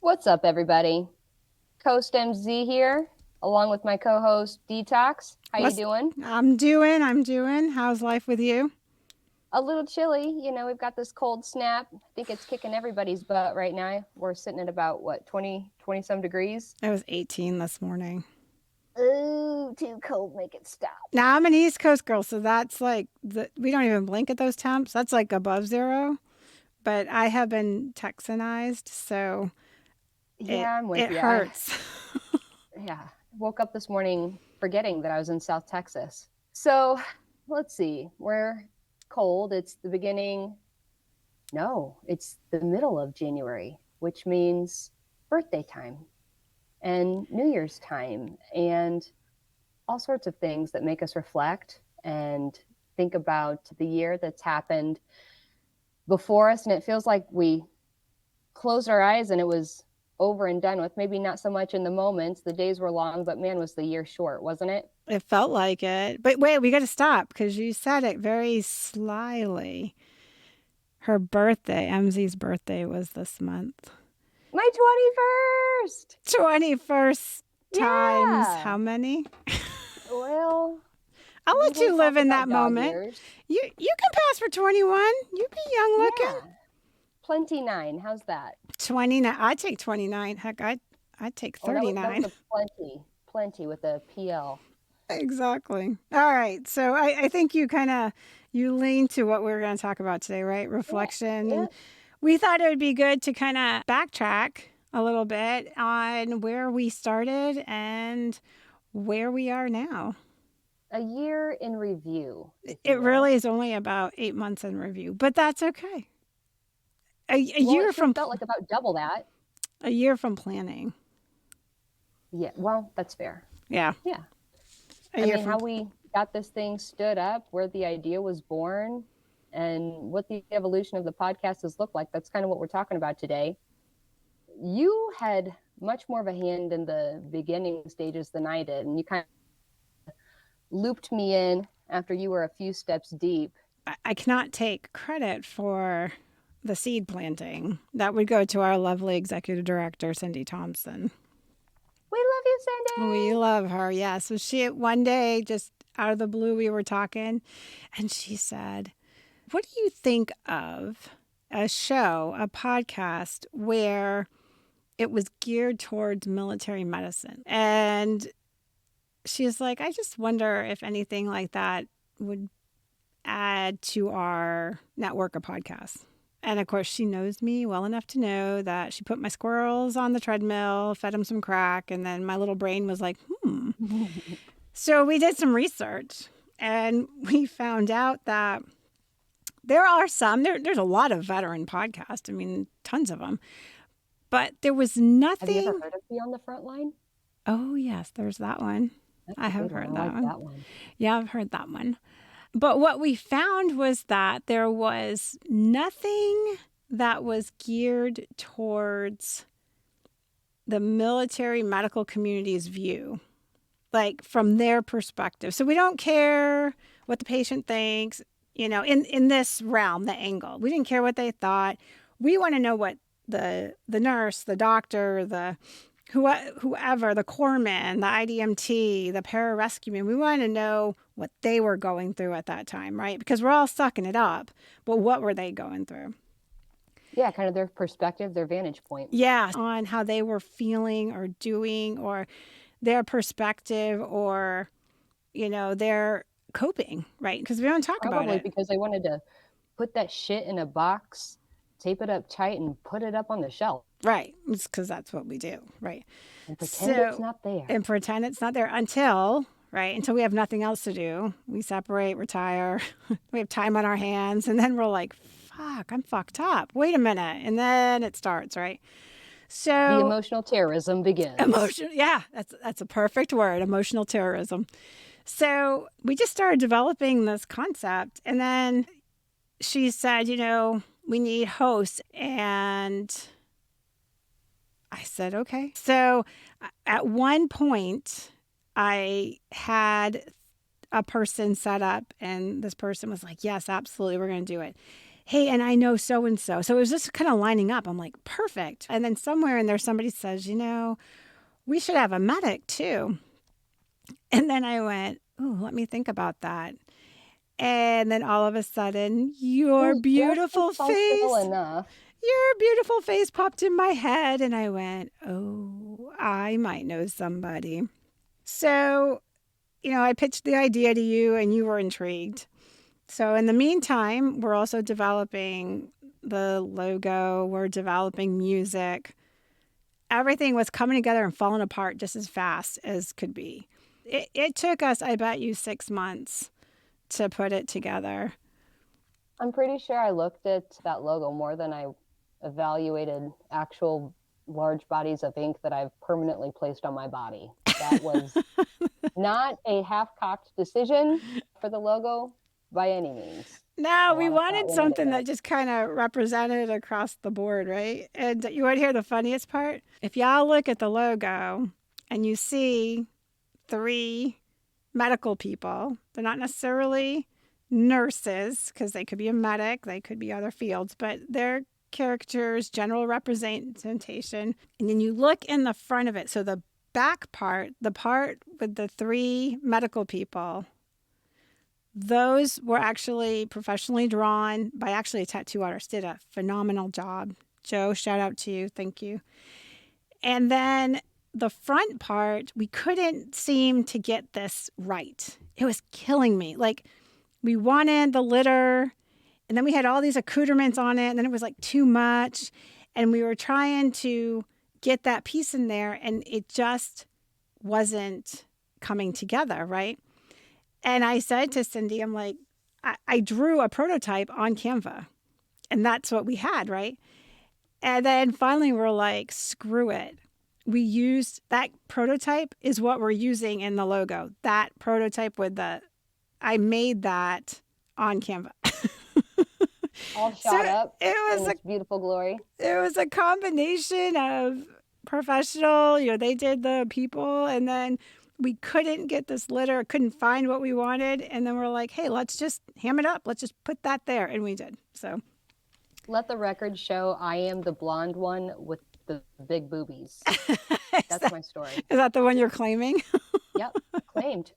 What's up, everybody? Coast MZ here, along with my co-host Dee Tox. How you What's doing? I'm doing. How's life with you? A little chilly. We've got this cold snap. I think it's kicking everybody's butt right now. We're sitting at about, 20 some degrees? It was 18 this morning. Ooh, too cold, make it stop. Now I'm an East Coast girl, so that's like we don't even blink at those temps. That's like above zero. But I have been Texanized, so it Yeah, I'm with it you. hurts. Yeah, woke up this morning forgetting that I was in South Texas. So let's see. We're cold. It's the beginning. No, it's the middle of January, which means birthday time and New Year's time and all sorts of things that make us reflect and think about the year that's happened before us. And it feels like we closed our eyes and it was over and done with. Maybe not so much in the moments. The days were long, but man, was the year short, wasn't it? It felt like it. But wait, we got to stop because you said it very slyly. Her birthday, MZ's birthday, was this month. My 21st. 21st times Yeah. how many? Well, I'll we let you won't live talk in about that dog moment. years. You can pass for 21. You be young Yeah. looking. Plenty nine. How's that? 29. I'd take 29. Heck, I'd take Oh, that was 39. a plenty with a PL. Exactly. All right. So I think you lean to what we're going to talk about today, right? Yeah, Reflection. yeah. And we thought it would be good to kind of backtrack a little bit on where we started and where we are now. A year in review, if you It will. really is only about 8 months in review, but that's okay. A Well, it year sure from felt like about double that. a year from planning. Yeah, well, that's fair. Yeah, Yeah. a I year mean, from how we got this thing stood up, where the idea was born, and what the evolution of the podcast has looked like. That's kind of what we're talking about today. You had much more of a hand in the beginning stages than I did, and you kind of looped me in after you were a few steps deep. I cannot take credit for the seed planting. That would go to our lovely executive director, Cindy Thompson. We love you, We Cindy. love her, yes. So she one day, just out of the blue, we were talking, and she said, "What do you think of a show, a podcast where it was geared towards military medicine?" And she's like, "I just wonder if anything like that would add to our network of podcasts." And of course, she knows me well enough to know that she put my squirrels on the treadmill, fed them some crack, and then my little brain was like, So we did some research and we found out that there are there's a lot of veteran podcasts. I mean, tons of them. But there was Have you ever nothing. heard of Beyond the Front Line? Oh, yes, there's that one. That's I a have good one. I heard that like one. that one. Yeah, I've heard that one. But what we found was that there was nothing that was geared towards the military medical community's view, like from their perspective. So we don't care what the patient thinks, in this realm, the angle. We didn't care what they thought. We want to know what the nurse, the doctor, whoever, the corpsman, the IDMT, the pararescueman, we want to know what they were going through at that time, right? Because we're all sucking it up, but what were they going through? Yeah, kind of their perspective, their vantage point. Yeah, on how they were feeling or doing or their perspective or, their coping, right? Because we don't talk about Probably it. because they wanted to put that shit in a box, tape it up tight, and put it up on the shelf Right. It's because that's what we do, right? and pretend it's So, not there. and pretend it's not there until we have nothing else to do. We separate, retire, we have time on our hands, and then we're like, fuck, I'm fucked up. Wait a minute. And then it starts, right? The So, emotional terrorism begins. emotion, yeah, that's a perfect word, emotional terrorism. So, we just started developing this concept, and then she said, we need hosts, and I said, okay. So at one point, I had a person set up, and this person was like, yes, absolutely, we're going to do it. hey, and I know so and so. So it was just kind of lining up. I'm like, perfect. And then somewhere in there, somebody says, we should have a medic too. And then I went, ooh, let me think about that. And then all of a sudden, It was just dysfunctional enough. your beautiful face popped in my head. And I went, oh, I might know somebody. So, I pitched the idea to you and you were intrigued. So in the meantime, we're also developing the logo, we're developing music. Everything was coming together and falling apart just as fast as could be. It took us, I bet you, 6 months to put it together. I'm pretty sure I looked at that logo more than I evaluated actual large bodies of ink that I've permanently placed on my body. That was not a half-cocked decision for the logo by any means. No, A we lot of thought wanted went into something that it. just kind of represented across the board, right? And you want to hear the funniest part? If y'all look at the logo and you see 3 medical people, they're not necessarily nurses because they could be a medic, they could be other fields, but they're characters, general representation. And then you look in the front of it. So the back part, the part with the 3 medical people, those were actually professionally drawn by actually a tattoo artist. Did a phenomenal job. Joe, shout out to you. Thank you. And then the front part, we couldn't seem to get this right. It was killing me. Like, we wanted the litter, and then we had all these accoutrements on it, and then it was like too much. And we were trying to get that piece in there, and it just wasn't coming together, right? And I said to Cindy, I'm like, I drew a prototype on Canva, and that's what we had, right? And then finally we're like, screw it. We used that prototype is what we're using in the logo. That prototype I made that on Canva. All So shot up it in was its beautiful glory. it was a combination of professional, they did the people, and then we couldn't get this litter, couldn't find what we wanted, and then we're like, hey, let's just ham it up. Let's just put that there, and we did. So Let the record show I am the blonde one with the big boobies. That's my story. Is that the one you're claiming? Yep, claimed.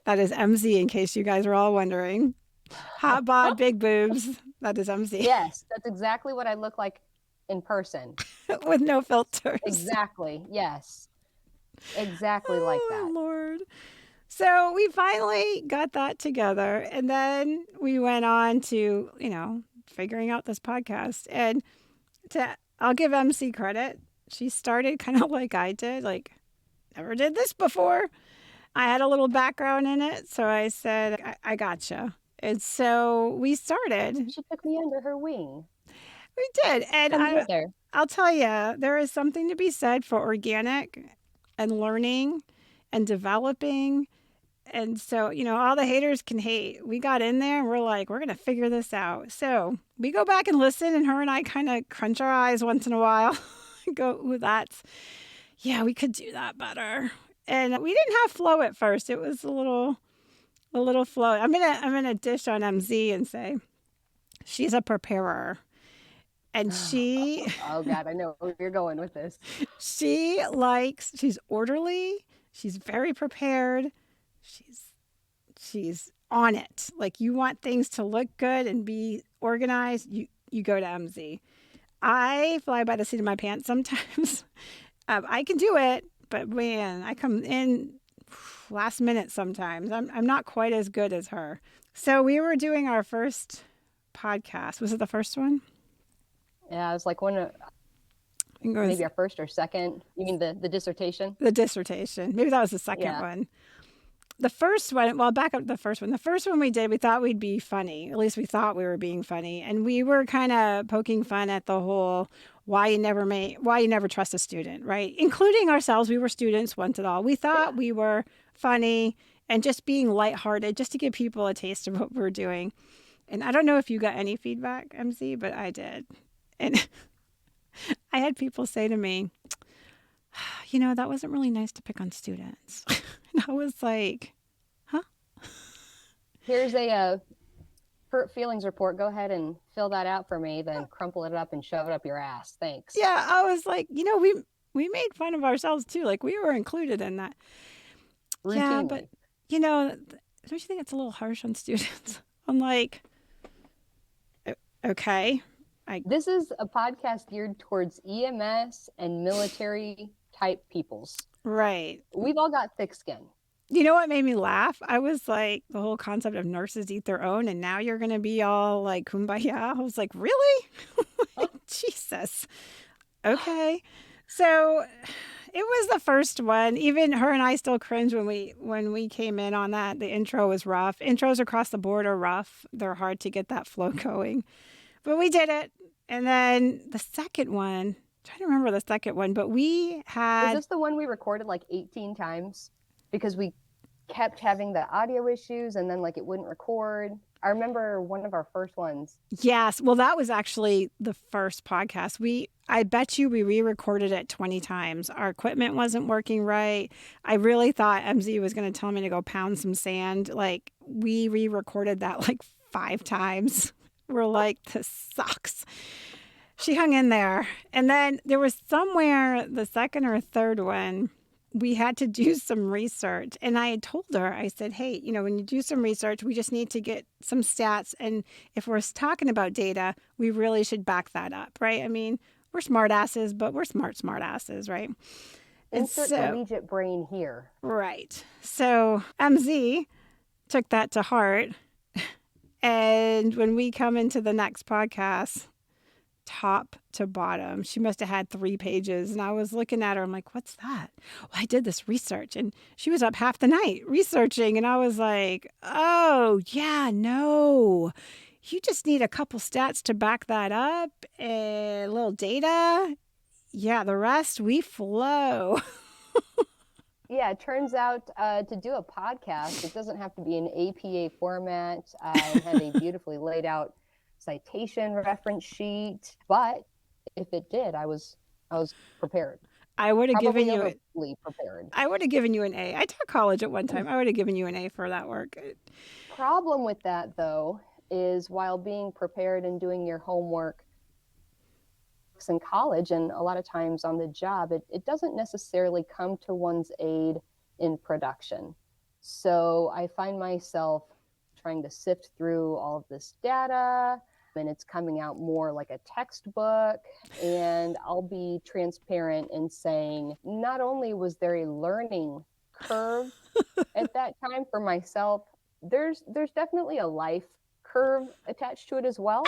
That is MZ, in case you guys were all wondering. Hot bod, big boobs. That is MZ. Yes, that's exactly what I look like in person. With no filters. Exactly. Yes. Exactly like that. Oh, Lord. So we finally got that together. And then we went on to, figuring out this podcast. And I'll give MC credit. She started kind of like I did, like, never did this before. I had a little background in it. So I said, I gotcha. And so we started. She took me under her wing. We did. And I'll tell you, there is something to be said for organic and learning and developing. And so, all the haters can hate. We got in there and we're like, we're going to figure this out. So we go back and listen, and her and I kind of crunch our eyes once in a while. Go, ooh, we could do that better. And we didn't have flow at first. It was a little flow. I'm gonna dish on MZ and say she's a preparer. And oh God, I know where you're going with this. She's orderly. She's very prepared. She's on it. Like, you want things to look good and be organized, you go to MZ. I fly by the seat of my pants sometimes. I can do it, but man, I come in last minute sometimes. I'm not quite as good as her. So we were doing our first podcast. Was it the first one? Yeah, it was like maybe our first or second. You mean the dissertation? The dissertation. Maybe that was the second one. The first one, well, back up to the first one. The first one we did, we thought we'd be funny. At least we thought we were being funny. And we were kind of poking fun at the whole why you never trust a student, right? Including ourselves. We were students once and all. We thought we were funny and just being lighthearted, just to give people a taste of what we're doing. And I don't know if you got any feedback, MC, but I did. And I had people say to me, that wasn't really nice to pick on students. And I was like, huh? Here's a hurt feelings report. Go ahead and fill that out for me, then crumple it up and shove it up your ass. Thanks. Yeah, I was like, we made fun of ourselves too. Like we were included in that. Yeah, but Routinely. don't you think it's a little harsh on students? I'm like, okay, I This is a podcast geared towards EMS and military type peoples. right. We've all got thick skin. You know what made me laugh? I was like, the whole concept of nurses eat their own, and now you're gonna be all like kumbaya. I was like, really? Like, Jesus. Okay. So it was the first one. Even her and I still cringe when we came in on that. The intro was rough. Intros across the board are rough. They're hard to get that flow going. But we did it. And then the second one, I'm trying to remember the second one, but we Is had this the one we recorded like 18 times? Because we kept having the audio issues and then like it wouldn't record. I remember one of our first ones. yes. Well, that was actually the first podcast. I bet you we re-recorded it 20 times. Our equipment wasn't working right. I really thought MZ was going to tell me to go pound some sand. Like we re-recorded that like 5 times. We're like, this sucks. She hung in there. And then there was somewhere the second or third one, we had to do some research. And I had told her, I said, hey, when you do some research, we just need to get some stats. And if we're talking about data, we really should back that up, right? I mean, we're smart asses, but we're smart asses, right? And Insert collegiate brain here. right. So MZ took that to heart. And when we come into the next podcast, top to bottom, she must have had 3 pages. And I was looking at her, I'm like, what's that? Well, I did this research. And she was up half the night researching. And I was like, oh, yeah, no. You just need a couple stats to back that up, a little data. Yeah, the rest, we flow. Yeah, it turns out to do a podcast, it doesn't have to be an APA format. I have a beautifully laid out citation reference sheet, but if it did, I was prepared. I would have given Probably you overly prepared. I would have given you an A. I taught college at one time. I would have given you an A for that work. Problem with that though is while being prepared and doing your homework in college and a lot of times on the job, it doesn't necessarily come to one's aid in production. So I find myself trying to sift through all of this data and it's coming out more like a textbook. And I'll be transparent in saying not only was there a learning curve at that time for myself, there's definitely a life curve attached to it as well.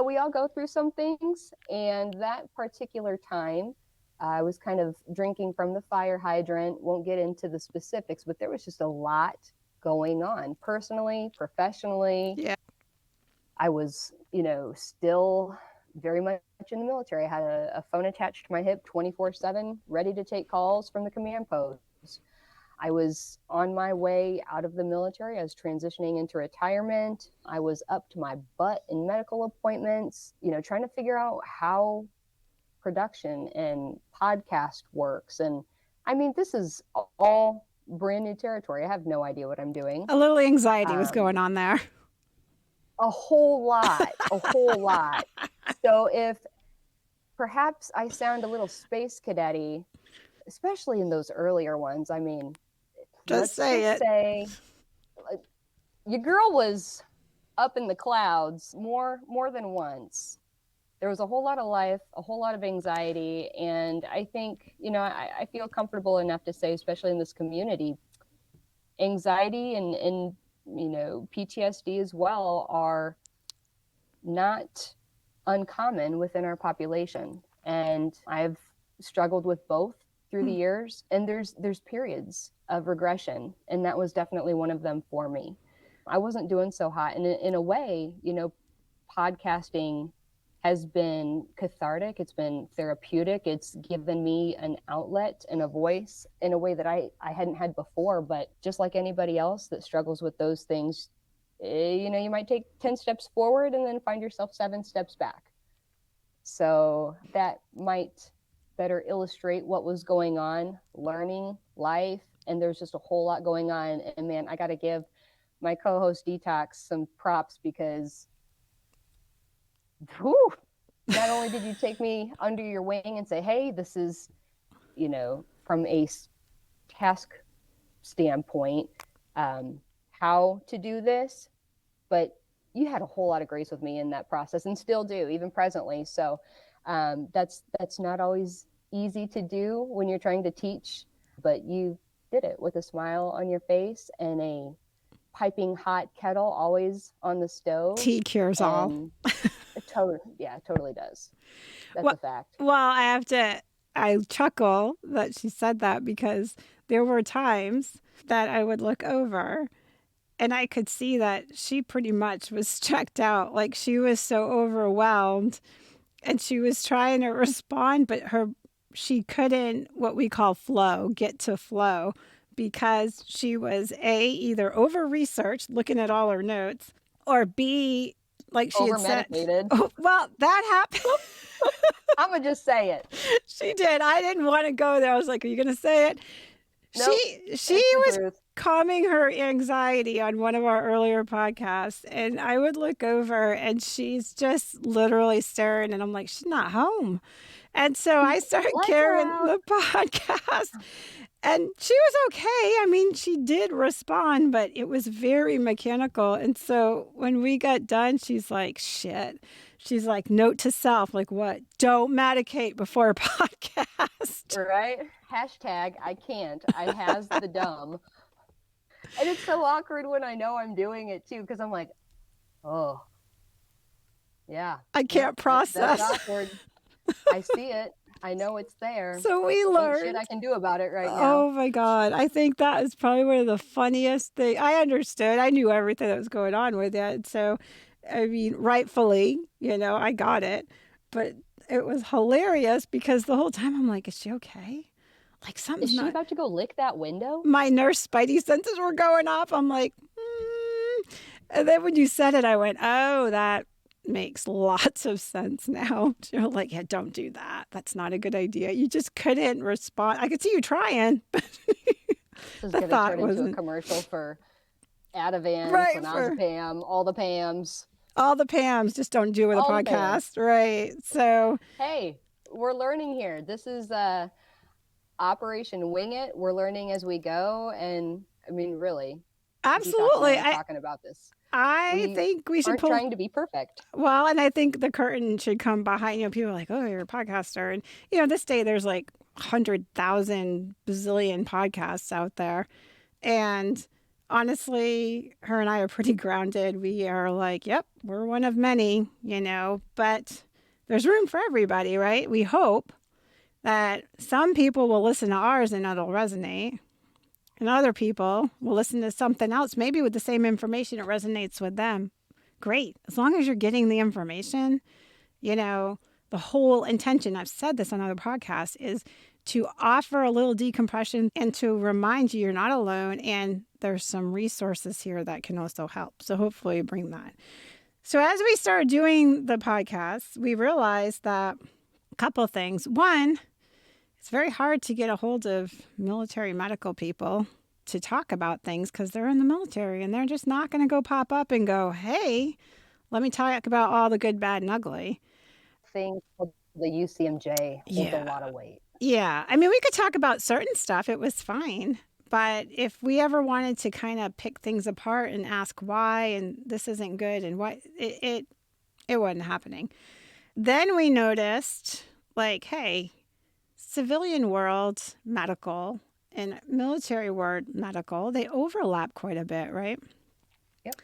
We all go through some things, and that particular time, I was kind of drinking from the fire hydrant. Won't get into the specifics, but there was just a lot going on personally, professionally. Yeah. I was, still very much in the military. I had a phone attached to my hip 24/7, ready to take calls from the command post. I was on my way out of the military. I was transitioning into retirement. I was up to my butt in medical appointments, trying to figure out how production and podcast works. And I mean, this is all brand new territory. I have no idea what I'm doing. A little anxiety was going on there. A whole lot. So if perhaps I sound a little space cadet-y, especially in those earlier ones, I mean, Just say your girl was up in the clouds more than once. There was a whole lot of life, a whole lot of anxiety, and I think I feel comfortable enough to say, especially in this community, anxiety and PTSD as well are not uncommon within our population, and I've struggled with both through the years, and there's periods of regression, and that was definitely one of them for me. I wasn't doing so hot, and in a way, podcasting has been cathartic. It's been therapeutic. It's given me an outlet and a voice in a way that I hadn't had before. But just like anybody else that struggles with those things, you might take 10 steps forward and then find yourself 7 steps back. So that might better illustrate what was going on, learning, life, and there's just a whole lot going on. And man, I got to give my co-host Dee Tox some props because whew, not only did you take me under your wing and say, hey, this is, from a task standpoint, how to do this, but you had a whole lot of grace with me in that process and still do, even presently. So that's not always easy to do when you're trying to teach, but you did it with a smile on your face and a piping hot kettle always on the stove. Tea cures all. It totally does. That's a fact. Well, I chuckle that she said that because there were times that I would look over and I could see that she pretty much was checked out. Like she was so overwhelmed and she was trying to respond, but she couldn't, what we call get to flow, because she was A, either over-researched, looking at all her notes, or B, like she had said. Over-medicated. Well, that happened. I'm going to just say it. She did. I didn't want to go there. I was like, are you going to say it? Nope, she was calming her anxiety on one of our earlier podcasts, and I would look over and she's just literally staring, and I'm like, she's not home. And so I started carrying the podcast, and she was okay. I mean, she did respond, but it was very mechanical. And so when we got done, she's like, shit. She's like, note to self, like what? Don't medicate before a podcast. Right? Hashtag, I can't. I has the dumb. And it's so awkward when I know I'm doing it too, because I'm like, oh, yeah. I can't process. That's awkward. I see it. I know it's there. So we learned. Shit I can do about it right now. Oh my God. I think that is probably one of the funniest things. I understood. I knew everything that was going on with it. So, I mean, rightfully, I got it. But it was hilarious because the whole time I'm like, is she okay? Like something's Is she about to go lick that window? My nurse spidey senses were going off. I'm like, And then when you said it, I went, oh, that makes lots of sense now. You're like, yeah, don't do that. That's not a good idea. You just couldn't respond. I could see you trying, but this is going to turn into a commercial for Ativan, clonazepam, all the Pams. All the Pams, just don't do it with a podcast. Right. So, hey, we're learning here. This is Operation Wing It. We're learning as we go. And I mean, really. Absolutely. Talking about this. I think we should trying to be perfect. Well, and I think the curtain should come behind you. People are like, oh, you're a podcaster. And, this day there's like 100,000 bazillion podcasts out there. And honestly, her and I are pretty grounded. We are like, yep, we're one of many, but there's room for everybody, right? We hope that some people will listen to ours and it'll resonate. And other people will listen to something else, maybe with the same information, it resonates with them. Great. As long as you're getting the information, the whole intention, I've said this on other podcasts, is to offer a little decompression and to remind you you're not alone. And there's some resources here that can also help. So hopefully you bring that. So as we started doing the podcast, we realized that a couple of things. One, it's very hard to get a hold of military medical people to talk about things because they're in the military and they're just not going to go pop up and go, hey, let me talk about all the good, bad, and ugly. Thing called the UCMJ holds a lot of weight. Yeah. I mean, we could talk about certain stuff. It was fine. But if we ever wanted to kind of pick things apart and ask why and this isn't good and why, it wasn't happening. Then we noticed, like, hey, civilian world medical and military world medical, they overlap quite a bit, right? Yep.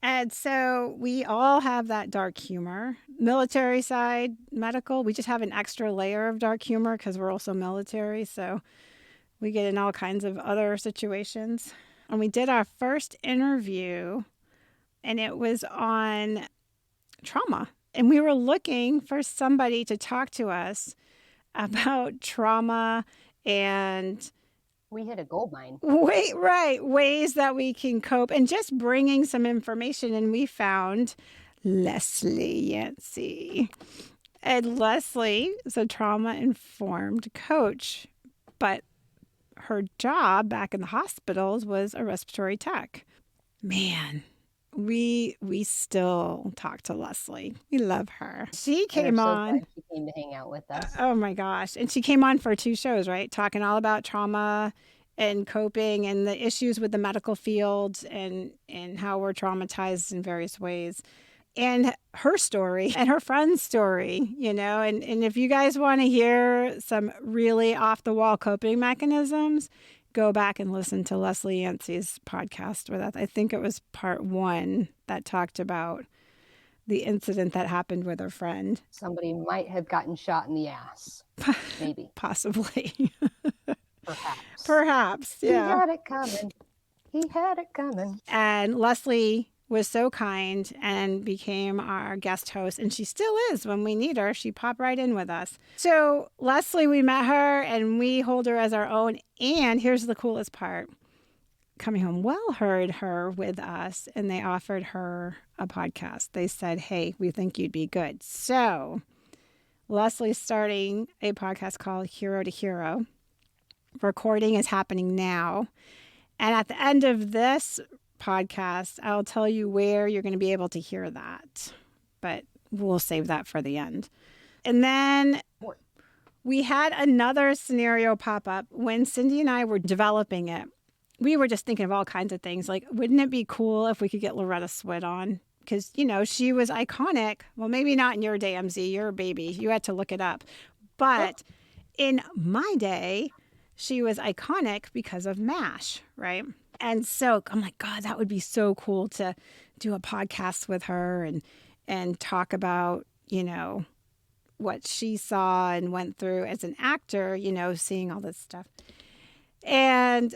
And so we all have that dark humor. Military side, medical, we just have an extra layer of dark humor because we're also military. So we get in all kinds of other situations. And we did our first interview and it was on trauma. And we were looking for somebody to talk to us about trauma and we hit a gold mine. Ways that we can cope and just bringing some information. And we found Leslie Yancey. And Leslie is a trauma-informed coach, but her job back in the hospitals was a respiratory tech. man, we still talk to Leslie. We love her. She And we're came so on. glad she came to hang out with us. Oh my gosh. And she came on for 2 shows, right? Talking all about trauma and coping and the issues with the medical field and how we're traumatized in various ways. And her story and her friend's story, and if you guys want to hear some really off the wall coping mechanisms, go back and listen to Leslie Yancey's podcast with us. I think it was part 1 that talked about the incident that happened with her friend. Somebody might have gotten shot in the ass. Maybe. Possibly. Perhaps. Yeah. He had it coming. He had it coming. And Leslie was so kind and became our guest host, and she still is when we need her. She popped right in with us. So Leslie, we met her and we hold her as our own. And here's the coolest part. Coming Home Well heard her with us, and they offered her a podcast. They said, hey, we think you'd be good. So Leslie's starting a podcast called Hero to Hero. Recording is happening now. And at the end of this podcast, I'll tell you where you're going to be able to hear that. But we'll save that for the end. And then we had another scenario pop up when Cindy and I were developing it. We were just thinking of all kinds of things. Like, wouldn't it be cool if we could get Loretta Swit on? Because, she was iconic. Well, maybe not in your day, MZ. You're a baby. You had to look it up. But in my day, she was iconic because of MASH, right? And so I'm like, God, that would be so cool to do a podcast with her and talk about, what she saw and went through as an actor, seeing all this stuff. And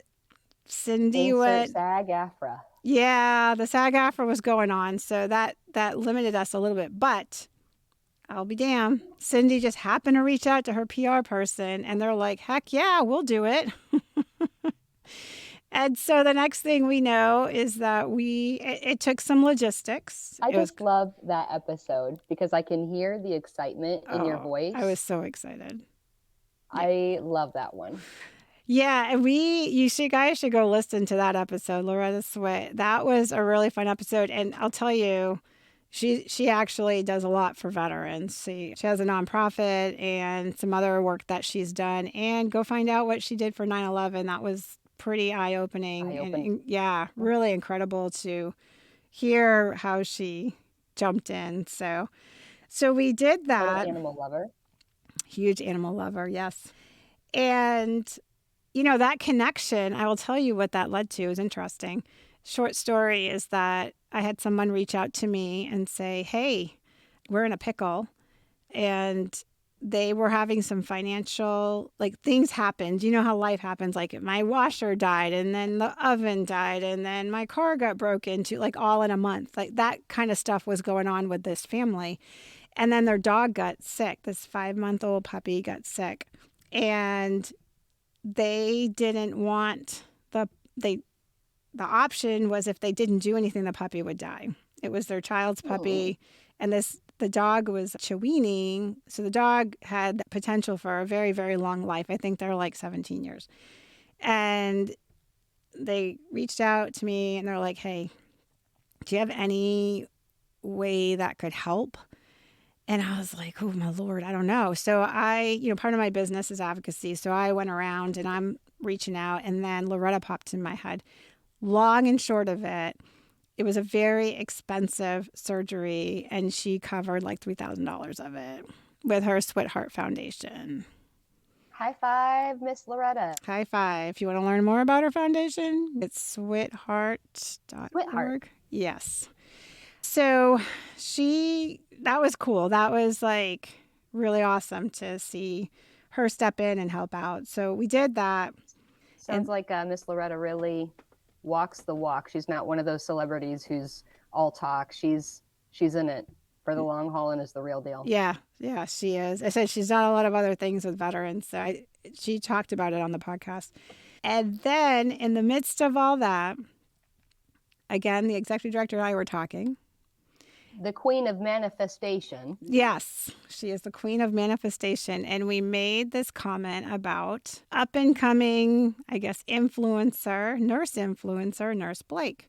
Cindy went, SAG-AFTRA. Yeah, the SAG-AFTRA was going on, so that limited us a little bit. But I'll be damned, Cindy just happened to reach out to her PR person, and they're like, heck yeah, we'll do it. And so the next thing we know is that it took some logistics. I just love that episode because I can hear the excitement in your voice. I was so excited. I love that one. Yeah, and you guys should go listen to that episode, Loretta Swit. That was a really fun episode, and I'll tell you, she actually does a lot for veterans. She has a nonprofit and some other work that she's done, and go find out what she did for 9/11. That was pretty eye-opening. And yeah, really incredible to hear how she jumped in. So we did that. Animal lover. Huge animal lover, yes. And that connection, I will tell you what that led to. Is interesting. Short story is that I had someone reach out to me and say, hey, we're in a pickle. And they were having some financial, things happened. You know how life happens. Like, my washer died, and then the oven died, and then my car got broke into, all in a month. That kind of stuff was going on with this family. And then their dog got sick. This 5-month-old puppy got sick. And they didn't want the option was if they didn't do anything, the puppy would die. It was their child's puppy. And the dog was Chiweenie. So the dog had potential for a very, very long life. I think they're 17 years. And they reached out to me and they're like, hey, do you have any way that could help? And I was like, oh, my Lord, I don't know. So part of my business is advocacy. So I went around and I'm reaching out. And then Loretta popped in my head. Long and short of it, it was a very expensive surgery. And she covered $3,000 of it with her Sweetheart Foundation. High five, Miss Loretta. High five. If you want to learn more about her foundation, it's sweetheart.org. Yes. So that was cool. That was really awesome to see her step in and help out. So we did that. Sounds like Miss Loretta really walks the walk. She's not one of those celebrities who's all talk. She's in it for the long haul and is the real deal. Yeah, she is. I said she's done a lot of other things with veterans. So she talked about it on the podcast. And then in the midst of all that, again, the executive director and I were talking. The queen of manifestation. Yes, she is the queen of manifestation. And we made this comment about up and coming, I guess, nurse influencer, Nurse Blake.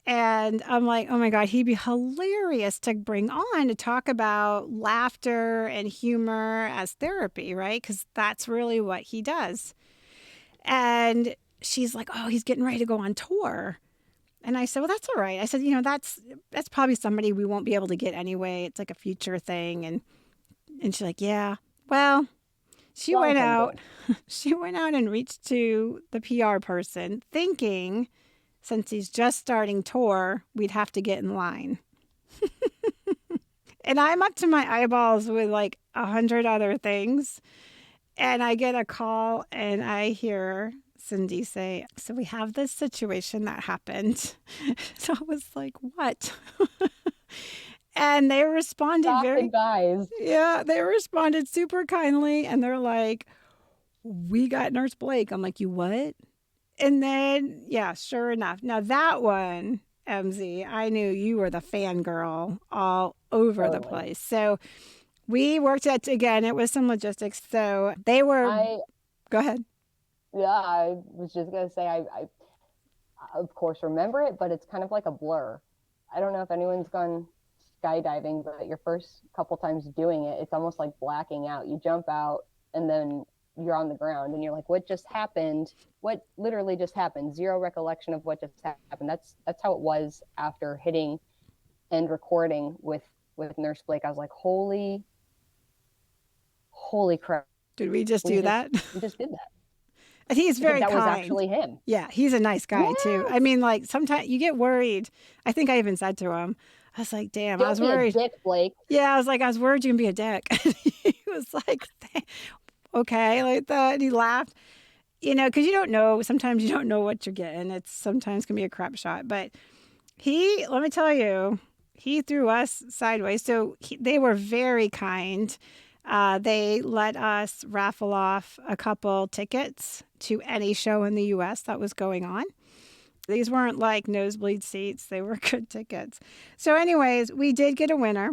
And I'm like, oh my God, he'd be hilarious to bring on to talk about laughter and humor as therapy, right? Because that's really what he does. And she's like, oh, he's getting ready to go on tour. And I said, well, that's all right. I said, that's probably somebody we won't be able to get anyway. It's like a future thing. And she's like, yeah. Well, she Long went term out. goal. She went out and reached to the PR person, thinking since he's just starting tour, we'd have to get in line. And I'm up to my eyeballs with like 100 other things. And I get a call and I hear Cindy say, so we have this situation that happened. So I was like, what? And they responded Stop very, guys. yeah, they responded super kindly. And they're like, we got Nurse Blake. I'm like, you what? And then, yeah, sure enough. Now that one, MZ, I knew you were the fangirl all over the Totally. place. So we worked at, again, it was some logistics. So they were, I go ahead. Yeah, I was just gonna say I of course remember it, but it's kind of like a blur. I don't know if anyone's gone skydiving, but your first couple times doing it, it's almost like blacking out. You jump out and then you're on the ground and you're like, what just happened? What literally just happened? Zero recollection of what just happened. That's how it was after hitting and recording with Nurse Blake. I was like, holy crap. Did we just We do just that? we just did that. And he's I think very that was kind. actually him. Yeah, he's a nice guy too. I Yes. mean, like sometimes you get worried. I think I even said to him, I was like, damn, I Don't was be a worried. dick, Blake. Yeah, I was like, I was worried you're gonna be a dick. And he was like, okay, like that. And he laughed, because you don't know. Sometimes you don't know what you're getting. It's sometimes can be a crap shot. But let me tell you, he threw us sideways. So they were very kind. They let us raffle off a couple tickets to any show in the U.S. that was going on. These weren't like nosebleed seats. They were good tickets. So anyways, we did get a winner.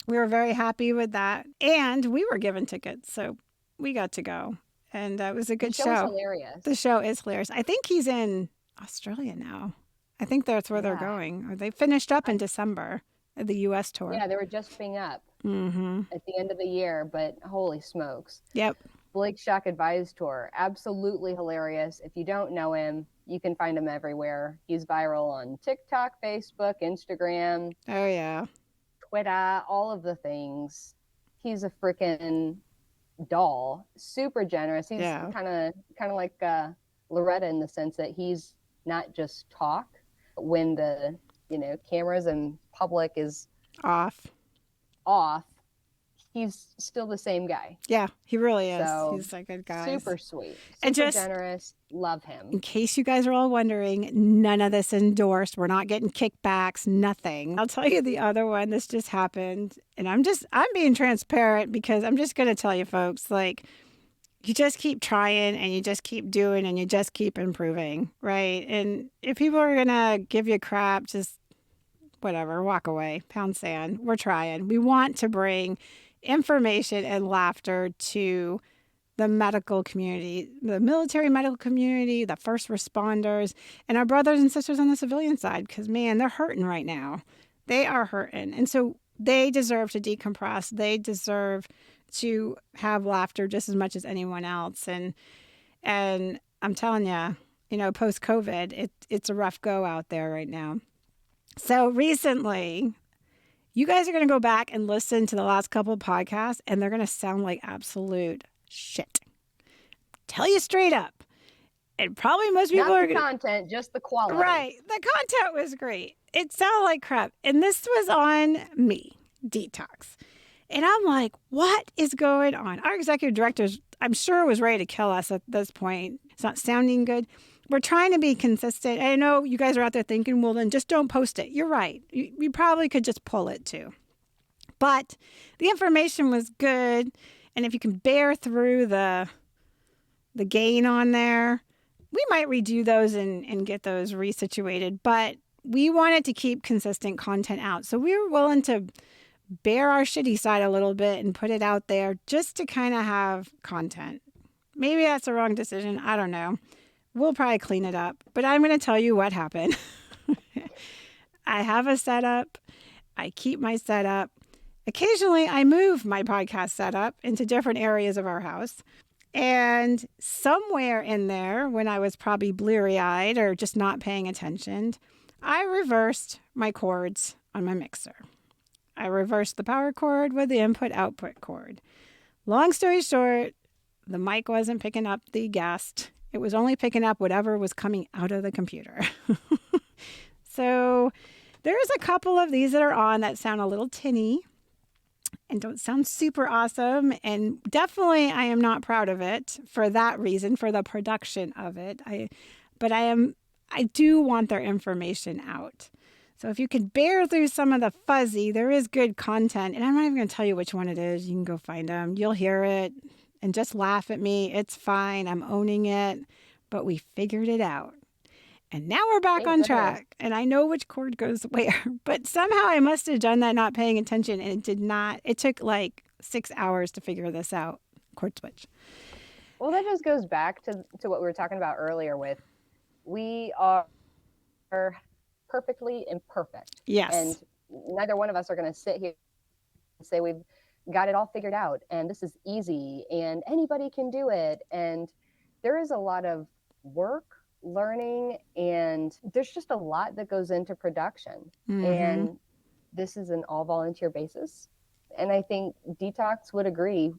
We were very happy with that. And we were given tickets. So we got to go. And it was a The good show is show. hilarious. The show is hilarious. I think he's in Australia now. I think that's where they're Yeah. going. Or they finished up in December at the U.S. tour. Yeah, they were just finishing up Mm-hmm. at the end of the year, but holy smokes. Yep. Blake Shock Advised Tour, absolutely hilarious. If you don't know him, you can find him everywhere. He's viral on TikTok, Facebook, Instagram, Oh, yeah. Twitter, all of the things. He's a freaking doll, super generous. He's Yeah. kind of like Loretta in the sense that he's not just talk when the cameras and public is Off. he's still the same guy. Yeah, he really is. So, He's a good guy. super sweet, And super just- generous. Love him. In case you guys are all wondering, none of this endorsed. We're not getting kickbacks, nothing. I'll tell you the other one. This just happened. And I'm being transparent because I'm just going to tell you folks, like, you just keep trying and you just keep doing and you just keep improving, right? And if people are going to give you crap, just whatever, walk away, pound sand. We're trying. We want to bring information and laughter to the medical community, the military medical community, the first responders, and our brothers and sisters on the civilian side, because, man, they're hurting right now. They are hurting. And so they deserve to decompress. They deserve to have laughter just as much as anyone else. And I'm telling you, post-COVID, it's a rough go out there right now. So recently, you guys are going to go back and listen to the last couple of podcasts, and they're going to sound like absolute shit. Tell you straight up. And probably most people Not are the content, just the quality. right. The content was great. It sounded like crap. And this was on me, Dee Tox. And I'm like, what is going on? Our executive director, I'm sure, was ready to kill us at this point. It's not sounding good. We're trying to be consistent. I know you guys are out there thinking, well, then just don't post it. You're right. You probably could just pull it too. But the information was good. And if you can bear through the gain on there, we might redo those and get those resituated. But we wanted to keep consistent content out. So we were willing to bear our shitty side a little bit and put it out there just to kind of have content. Maybe that's a wrong decision. I don't know. We'll probably clean it up. But I'm going to tell you what happened. I have a setup. I keep my setup. Occasionally, I move my podcast setup into different areas of our house. And somewhere in there, when I was probably bleary-eyed or just not paying attention, I reversed my cords on my mixer. I reversed the power cord with the input-output cord. Long story short, the mic wasn't picking up the guest. It was only picking up whatever was coming out of the computer. So there's a couple of these that are on that sound a little tinny and don't sound super awesome. And definitely I am not proud of it for that reason, for the production of it. I do want their information out. So if you can bear through some of the fuzzy, there is good content. And I'm not even going to tell you which one it is. You can go find them. You'll hear it and just laugh at me. It's fine. I'm owning it. But we figured it out. And now we're back on track. And I know which cord goes where. But somehow I must have done that not paying attention. And it did not. It took like 6 hours to figure this out. Cord switch. Well, that just goes back to what we were talking about earlier with we are perfectly imperfect. Yes. And neither one of us are going to sit here and say we've got it all figured out and this is easy and anybody can do it. And there is a lot of work, learning, and there's just a lot that goes into production. Mm-hmm. And this is an all volunteer basis. And I think Dee Tox would agree.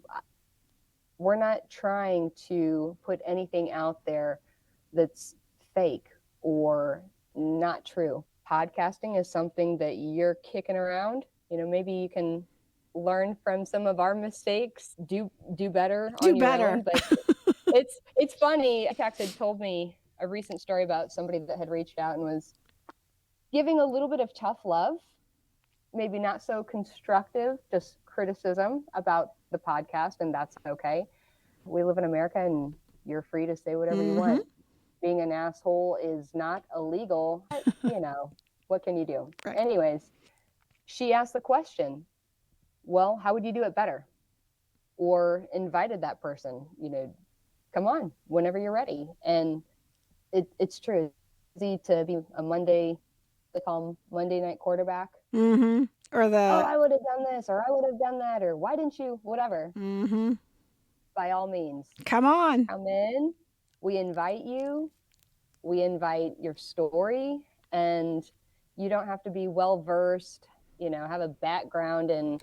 We're not trying to put anything out there that's fake or not true. Podcasting is something that you're kicking around. You know, maybe you can learn from some of our mistakes, do better on your own. But it's funny. Tax had told me a recent story about somebody that had reached out and was giving a little bit of tough love, maybe not so constructive, just criticism about the podcast, and that's okay. We live in America and you're free to say whatever you want. Being an asshole is not illegal, but, you know, what can you do? Right. Anyways, she asked the question, well, how would you do it better? Or invited that person, you know, come on, whenever you're ready. And it's true. It's easy to be a Monday, they call them Monday night quarterback. Mm-hmm. Or I would have done this, or I would have done that, or why didn't you, whatever. Mm-hmm. By all means. Come on. Come in. We invite you. We invite your story, and you don't have to be well-versed, you know, have a background in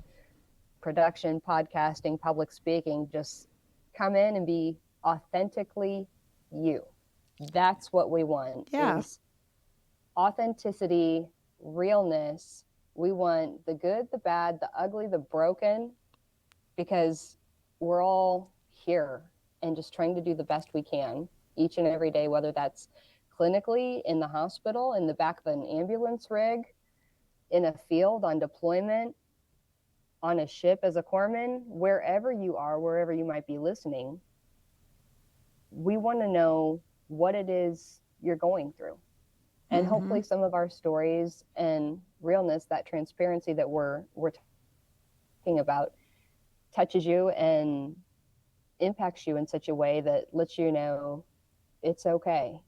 production, podcasting, public speaking. Just come in and be authentically you. That's what we want. Yeah. Is authenticity, realness. We want the good, the bad, the ugly, the broken, because we're all here and just trying to do the best we can each and every day, whether that's clinically, in the hospital, in the back of an ambulance rig, in a field, on deployment, on a ship as a corpsman, wherever you are, wherever you might be listening. We want to know what it is you're going through. And hopefully some of our stories and realness, that transparency that we're talking about, touches you and impacts you in such a way that lets you know it's okay.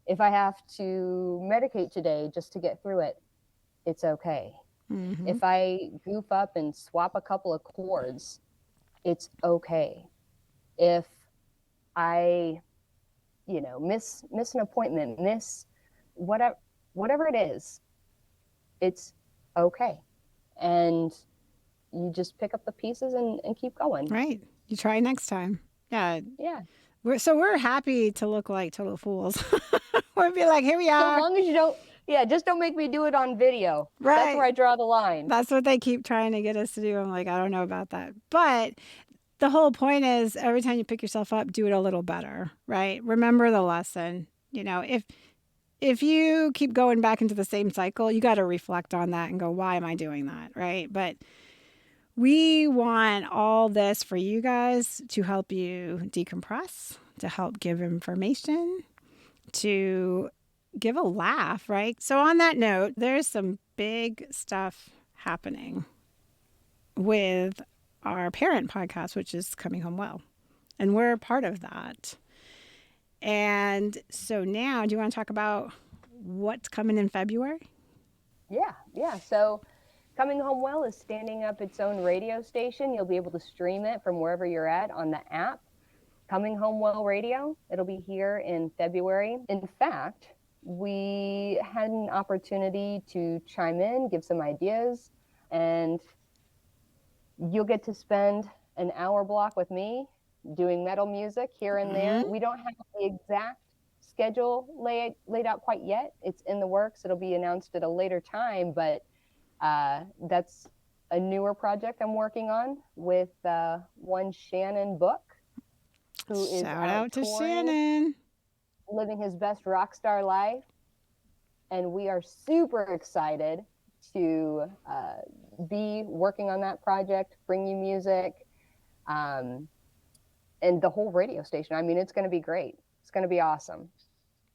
If I have to medicate today just to get through it, it's okay. Mm-hmm. If I goof up and swap a couple of cords, it's okay. If I, you know, miss an appointment, miss whatever it is, it's okay. And you just pick up the pieces and keep going. Right. You try next time. Yeah. Yeah. We're happy to look like total fools. We'll be like, here we are. So long as you don't, just don't make me do it on video. Right. That's where I draw the line. That's what they keep trying to get us to do. I'm like, I don't know about that. But the whole point is every time you pick yourself up, do it a little better, right? Remember the lesson. You know, if you keep going back into the same cycle, you got to reflect on that and go, why am I doing that, right? But we want all this for you guys to help you decompress, to help give information, to give a laugh, right? So on that note, there's some big stuff happening with our parent podcast, which is Coming Home Well. And we're part of that. And so now, do you want to talk about what's coming in February? Yeah. So Coming Home Well is standing up its own radio station. You'll be able to stream it from wherever you're at on the app. Coming Home Well Radio. It'll be here in February. In fact, we had an opportunity to chime in, give some ideas, and you'll get to spend an hour block with me doing metal music here and there. We don't have the exact schedule laid out quite yet. It's in the works. It'll be announced at a later time, but that's a newer project I'm working on with one Shannon Book, who is Shout out out to touring, Shannon. living his best rock star life. And we are super excited to be working on that project, bring you music, and the whole radio station. I mean, it's going to be great. It's going to be awesome.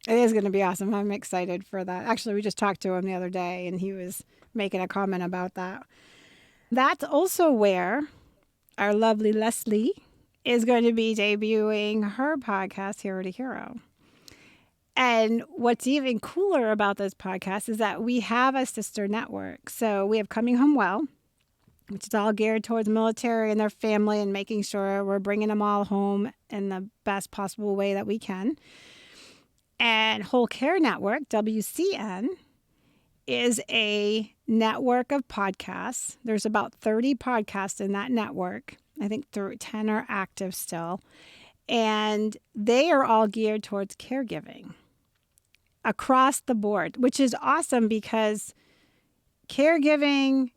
It is going to be awesome. I'm excited for that. Actually, we just talked to him the other day and he was making a comment about that. That's also where our lovely Leslie is going to be debuting her podcast, Hero to Hero. And what's even cooler about this podcast is that we have a sister network. So we have Coming Home Well, which is all geared towards military and their family and making sure we're bringing them all home in the best possible way that we can. And Whole Care Network, WCN, is a network of podcasts. There's about 30 podcasts in that network. I think 10 are active still. And they are all geared towards caregiving across the board, which is awesome because caregiving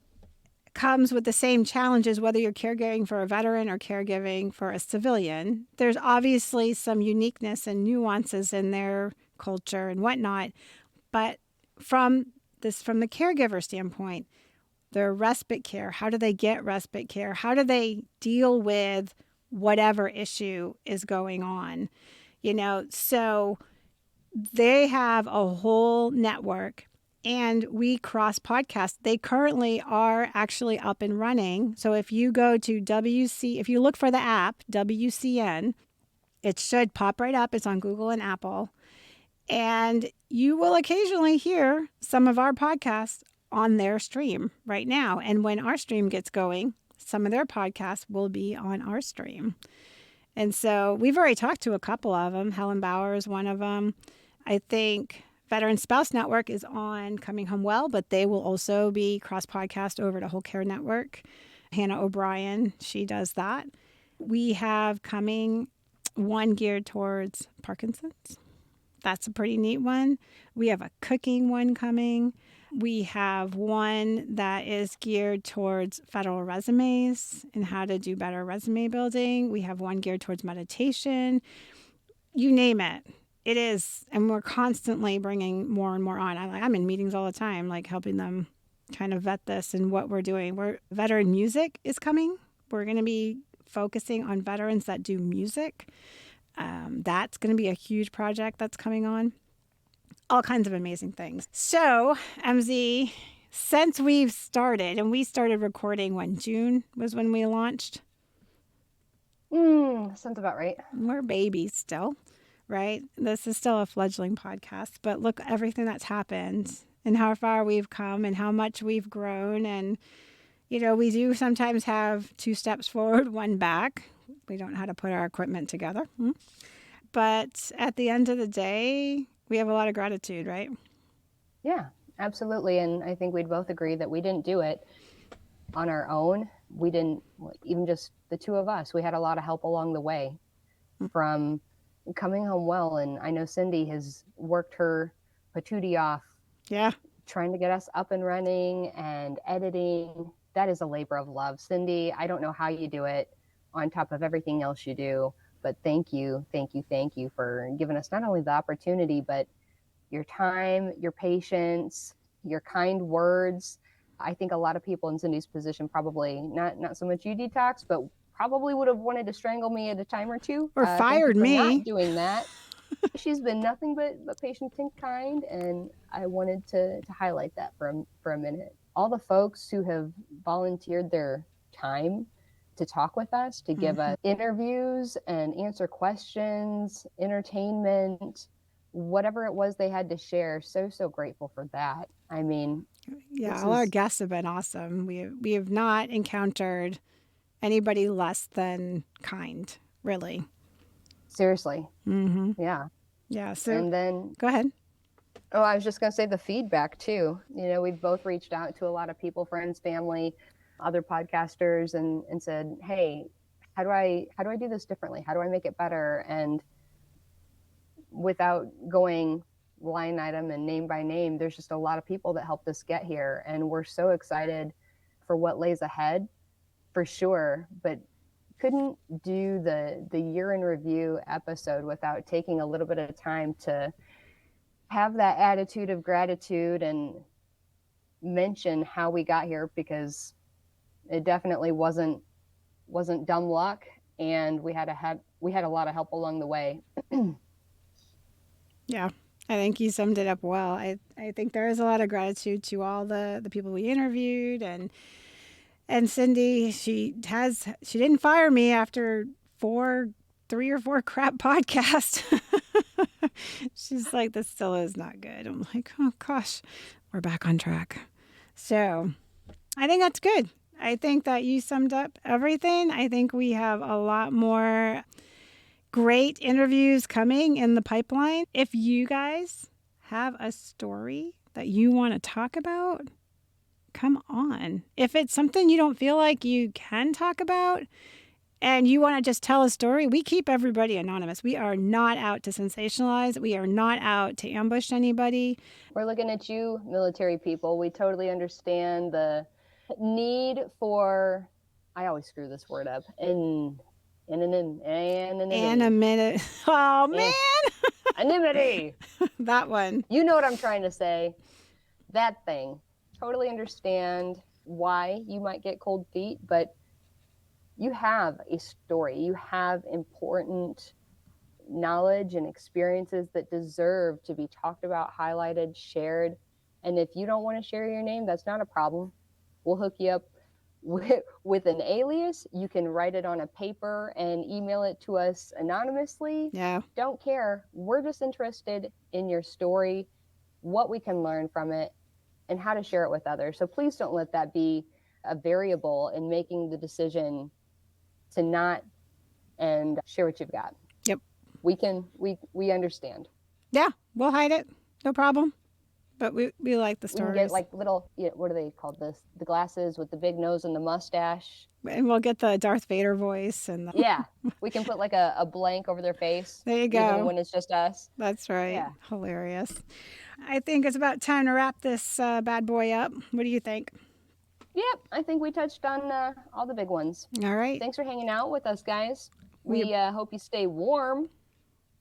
comes with the same challenges, whether you're caregiving for a veteran or caregiving for a civilian. There's obviously some uniqueness and nuances in their culture and whatnot. But from the caregiver standpoint, their respite care, how do they get respite care? How do they deal with whatever issue is going on? So they have a whole network and we cross podcasts. They currently are actually up and running. So if you go to if you look for the app, WCN, it should pop right up. It's on Google and Apple. And you will occasionally hear some of our podcasts on their stream right now. And when our stream gets going, some of their podcasts will be on our stream. And so we've already talked to a couple of them. Helen Bauer is one of them. I think Veteran Spouse Network is on Coming Home Well, but they will also be cross-podcast over to Whole Care Network. Hannah O'Brien, she does that. We have coming one geared towards Parkinson's. That's a pretty neat one. We have a cooking one coming. We have one that is geared towards federal resumes and how to do better resume building. We have one geared towards meditation. You name it. It is. And we're constantly bringing more and more on. I'm in meetings all the time, like helping them kind of vet this and what we're doing. Veteran music is coming. We're going to be focusing on veterans that do music. That's going to be a huge project that's coming on. All kinds of amazing things. So, MZ, since we've started, and we started recording when June was when we launched. Sounds about right. We're babies still, right? This is still a fledgling podcast, but look everything that's happened and how far we've come and how much we've grown. And, we do sometimes have 2 steps forward, 1 back. We don't know how to put our equipment together. But at the end of the day, we have a lot of gratitude, right? Yeah, absolutely. And I think we'd both agree that we didn't do it on our own. We didn't, even just the 2 of us, we had a lot of help along the way from Coming Home Well. And I know Cindy has worked her patootie off. Yeah. Trying to get us up and running and editing. That is a labor of love. Cindy, I don't know how you do it on top of everything else you do. But thank you for giving us not only the opportunity, but your time, your patience, your kind words. I think a lot of people in Cindy's position probably, not so much you, Dee Tox, but probably would have wanted to strangle me at a time or 2. Or fired me. Not doing that. She's been nothing but patient and kind, and I wanted to highlight that for a minute. All the folks who have volunteered their time to talk with us, to give us interviews and answer questions, entertainment, whatever it was they had to share. So, so grateful for that. I mean, Yeah, this all our is guests have been awesome. We have not encountered anybody less than kind, really. seriously. Mm-hmm. Yeah. Yeah. So And then, go ahead. oh, I was just going to say the feedback too. We've both reached out to a lot of people, friends, family, other podcasters, and said, hey, how do I do this differently? How do I make it better? And without going line item and name by name, there's just a lot of people that helped us get here. And we're so excited for what lays ahead for sure. But couldn't do the year in review episode without taking a little bit of time to have that attitude of gratitude and mention how we got here, because it definitely wasn't dumb luck, and we had a lot of help along the way. Yeah. I think you summed it up well. I think there is a lot of gratitude to all the people we interviewed, and Cindy, she didn't fire me after 3 or 4 crap podcasts. She's like, this still is not good. I'm like, oh gosh, we're back on track. So I think that's good. I think that you summed up everything. I think we have a lot more great interviews coming in the pipeline. If you guys have a story that you want to talk about, come on. If it's something you don't feel like you can talk about and you want to just tell a story, we keep everybody anonymous. We are not out to sensationalize. We are not out to ambush anybody. We're looking at you, military people. We totally understand the need for, I always screw this word up, Anonymity. Oh, man. Anonymity. That one. You know what I'm trying to say. That thing. Totally understand why you might get cold feet, but you have a story. You have important knowledge and experiences that deserve to be talked about, highlighted, shared. And if you don't want to share your name, that's not a problem. We'll hook you up with an alias. You can write it on a paper and email it to us anonymously. Yeah. Don't care. We're just interested in your story, what we can learn from it, and how to share it with others. So please don't let that be a variable in making the decision to not and share what you've got. Yep. We understand. Yeah, we'll hide it. No problem. But we like the We can stories. get like little, what are they called? The glasses with the big nose and the mustache. And we'll get the Darth Vader voice. Yeah, we can put like a blank over their face. There you go. Even when it's just us. That's right. Yeah. Hilarious. I think it's about time to wrap this bad boy up. What do you think? Yep, I think we touched on all the big ones. All right. Thanks for hanging out with us, guys. We hope you stay warm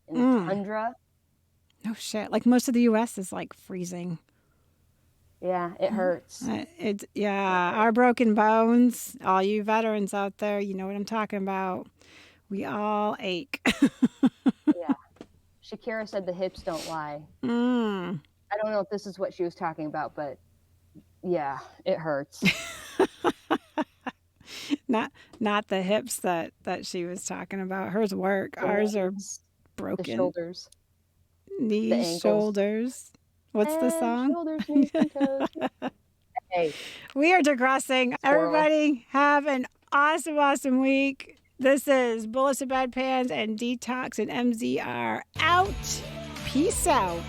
in the tundra. No shit. Like most of the U.S. is like freezing. Yeah, it hurts. Our broken bones. All you veterans out there, you know what I'm talking about. We all ache. Yeah. Shakira said the hips don't lie. I don't know if this is what she was talking about, but yeah, it hurts. Not the hips that she was talking about. Hers work. Ours are broken. The shoulders. Knees, shoulders. What's the song? Shoulders, knees, and toes. Hey. We are digressing. Everybody have an awesome week. This is Bullets of Bedpans and Dee Tox and MZ are out. Peace out.